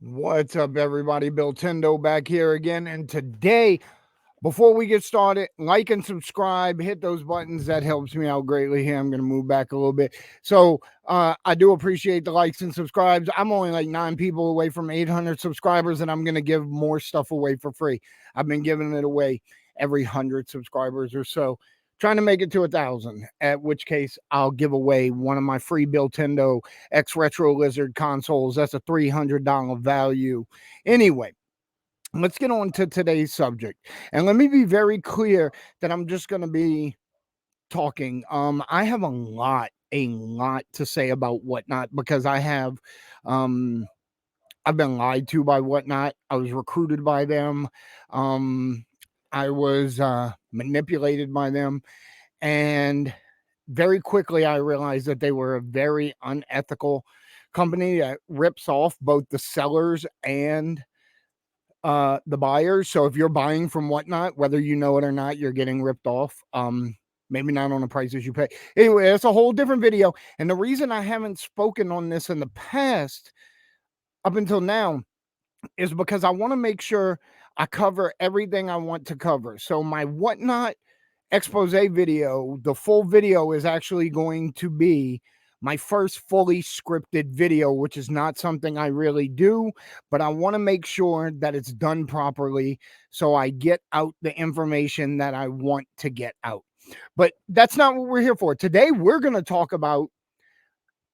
What's up, everybody? Bill Tendo back here again. And today, before we get started, like and subscribe, hit those buttons. That helps me out greatly here. I'm going to move back a little bit. So I do appreciate the likes and subscribes. I'm only like 9 people away from 800 subscribers, and I'm going to give more stuff away for free. I've been giving it away every 100 subscribers or so, trying to make it to 1,000, at which case I'll give away one of my free Bill Tendo X Retro Lizard consoles. That's a $300 value. Anyway, let's get on to today's subject. And let me be very clear that I'm just going to be talking. I have a lot to say about Whatnot because I've been lied to by Whatnot. I was recruited by them. I was manipulated by them. And very quickly, I realized that they were a very unethical company that rips off both the sellers and the buyers. So if you're buying from Whatnot, whether you know it or not, you're getting ripped off. Maybe not on the prices you pay. Anyway, it's a whole different video. And the reason I haven't spoken on this in the past up until now is because I want to make sure I cover everything I want to cover. So my Whatnot expose video, the full video, is actually going to be my first fully scripted video, which is not something I really do, but I want to make sure that it's done properly so I get out the information that I want to get out. But that's not what we're here for. Today, we're going to talk about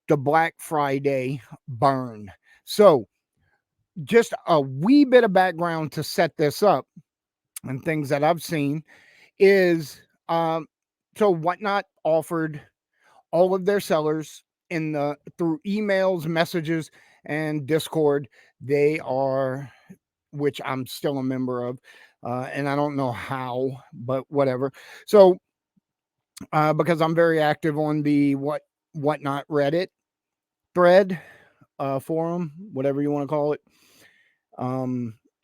the Black Friday burn. So, just a wee bit of background to set this up and things that I've seen is so Whatnot offered all of their sellers through emails, messages, and Discord. They are, which I'm still a member of, and I don't know how, but whatever. So because I'm very active on the Whatnot Reddit thread, forum, whatever you want to call it.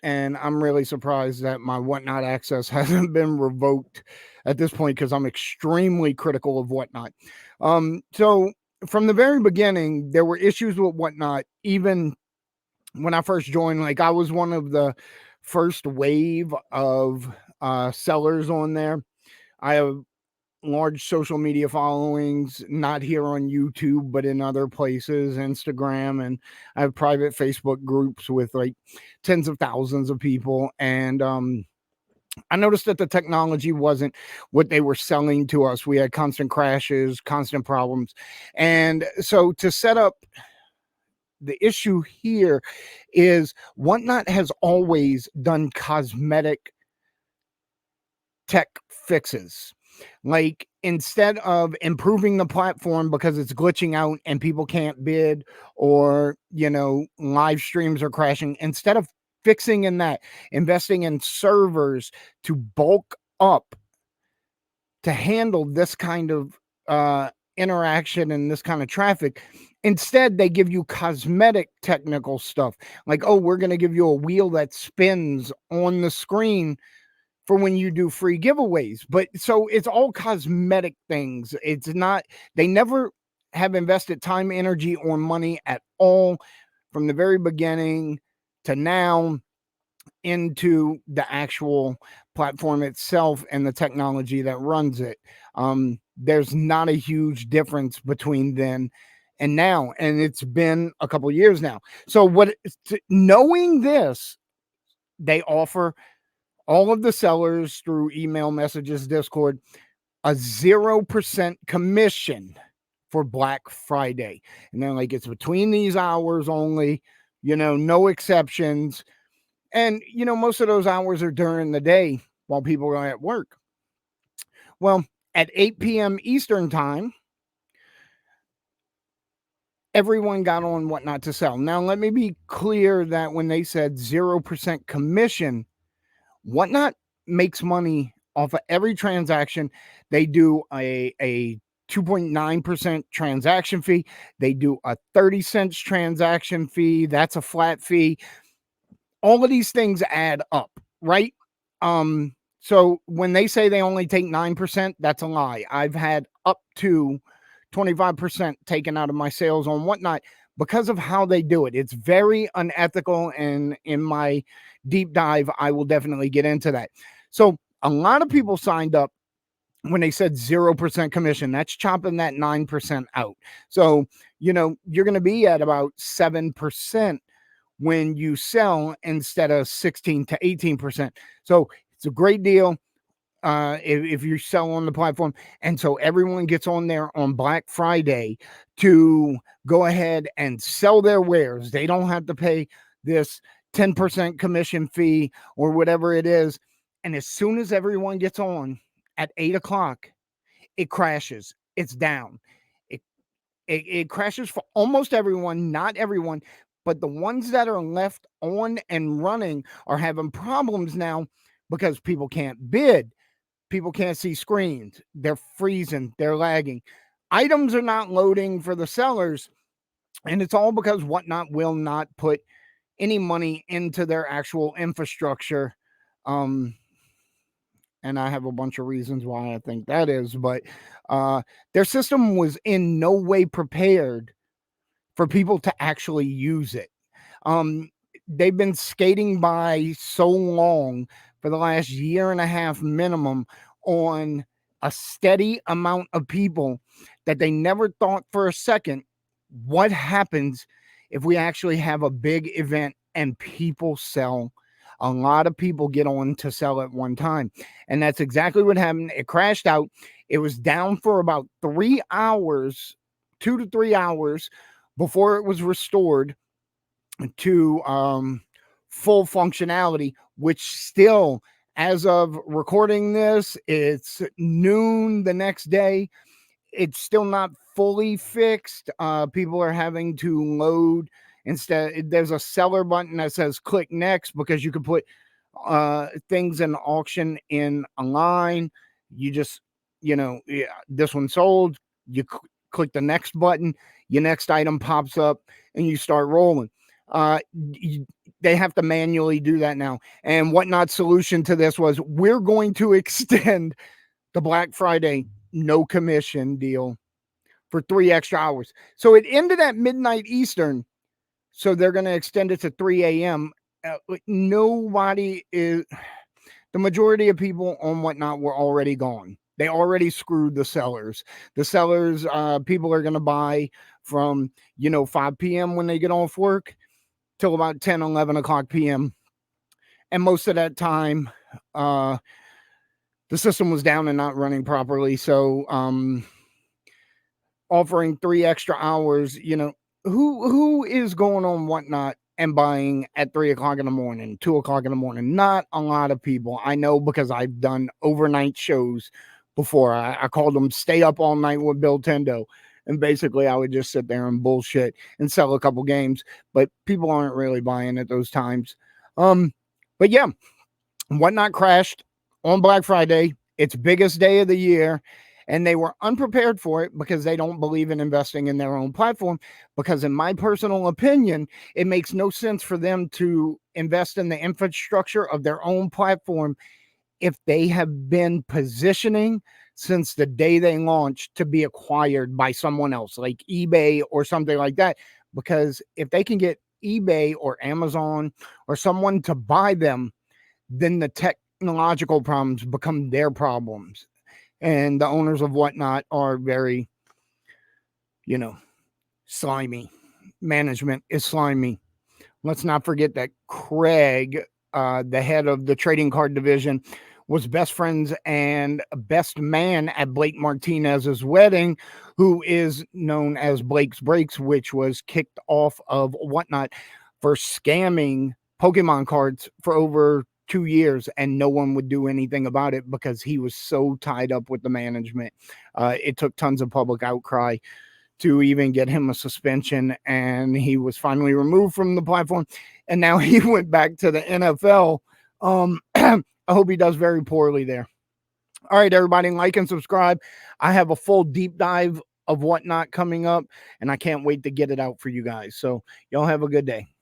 And I'm really surprised that my Whatnot access hasn't been revoked at this point because I'm extremely critical of Whatnot. So from the very beginning, there were issues with Whatnot. Even when I first joined, like I was one of the first wave of sellers on there. I have large social media followings, not here on YouTube, but in other places, Instagram, and I have private Facebook groups with like tens of thousands of people. And I noticed that the technology wasn't what they were selling to us. We had constant crashes, constant problems. And so to set up the issue here is Whatnot has always done cosmetic tech fixes. Like instead of improving the platform because it's glitching out and people can't bid, or live streams are crashing, instead of fixing in that, investing in servers to bulk up to handle this kind of interaction and this kind of traffic, instead they give you cosmetic technical stuff like, oh, we're going to give you a wheel that spins on the screen for when you do free giveaways. But so it's all cosmetic things. It's not, they never have invested time, energy, or money at all from the very beginning to now into the actual platform itself and the technology that runs it. There's not a huge difference between then and now, and it's been a couple years now. So knowing this, they offer all of the sellers through email, messages, Discord, a 0% commission for Black Friday. And they're like, it's between these hours only, no exceptions. And, most of those hours are during the day while people are at work. Well, at 8 p.m. Eastern time, everyone got on Whatnot to sell. Now, let me be clear that when they said 0% commission, Whatnot makes money off of every transaction. They do a 2.9% transaction fee. They do a 30 cents transaction fee. That's a flat fee. All of these things add up, right? So when they say they only take 9%, that's a lie. I've had up to 25% taken out of my sales on Whatnot, because of how they do it. It's very unethical, and in my deep dive, I will definitely get into that. So a lot of people signed up when they said 0% commission. That's chopping that 9% out. So, you're going to be at about 7% when you sell instead of 16 to 18%. So it's a great deal if you sell on the platform. And so everyone gets on there on Black Friday to go ahead and sell their wares. They don't have to pay this 10% commission fee or whatever it is. And as soon as everyone gets on at 8 o'clock, it crashes. It's down. It, it crashes for almost everyone, not everyone, but the ones that are left on and running are having problems now because people can't bid. People can't see screens. They're freezing. They're lagging. Items are not loading for the sellers. And it's all because Whatnot will not put any money into their actual infrastructure. And I have a bunch of reasons why I think that is. But their system was in no way prepared for people to actually use it. Um, they've been skating by so long for the last year and a half minimum on a steady amount of people that they never thought for a second what happens if we actually have a big event and people sell. A lot of people get on to sell at one time, and that's exactly what happened. It crashed out. It was down for about 3 hours, 2 to 3 hours before it was restored to full functionality, which still, as of recording this, it's noon the next day. It's still not fully fixed. People are having to load. Instead, there's a seller button that says click next because you can put things in auction in a line. You just, this one sold. You click the next button, your next item pops up, and you start rolling. They have to manually do that now. And Whatnot's solution to this was, we're going to extend the Black Friday no commission deal for 3 extra hours. So it ended at midnight Eastern. So they're going to extend it to 3 a.m. The majority of people on Whatnot were already gone. They already screwed the sellers. The sellers, people are going to buy from, 5 p.m. when they get off work till about 10, 11 o'clock p.m. And most of that time, the system was down and not running properly. So, offering 3 extra hours, who is going on Whatnot and buying at 3 o'clock in the morning, 2 o'clock in the morning? Not a lot of people. I know, because I've done overnight shows before. I called them Stay Up All Night with Bill Tendo. And basically, I would just sit there and bullshit and sell a couple games. But people aren't really buying at those times. But yeah, Whatnot crashed on Black Friday, its biggest day of the year. And they were unprepared for it because they don't believe in investing in their own platform. Because in my personal opinion, it makes no sense for them to invest in the infrastructure of their own platform if they have been positioning since the day they launched to be acquired by someone else, like eBay or something like that. Because if they can get eBay or Amazon or someone to buy them, then the technological problems become their problems. And the owners of Whatnot are very, slimy. Management is slimy. Let's not forget that Craig, the head of the trading card division, was best friends and best man at Blake Martinez's wedding, who is known as Blake's Breaks, which was kicked off of Whatnot for scamming Pokemon cards for over 2 years, and no one would do anything about it because he was so tied up with the management. It took tons of public outcry to even get him a suspension, and he was finally removed from the platform, and now he went back to the NFL. I hope he does very poorly there. All right, everybody, like and subscribe. I have a full deep dive of Whatnot coming up, and I can't wait to get it out for you guys. So y'all have a good day.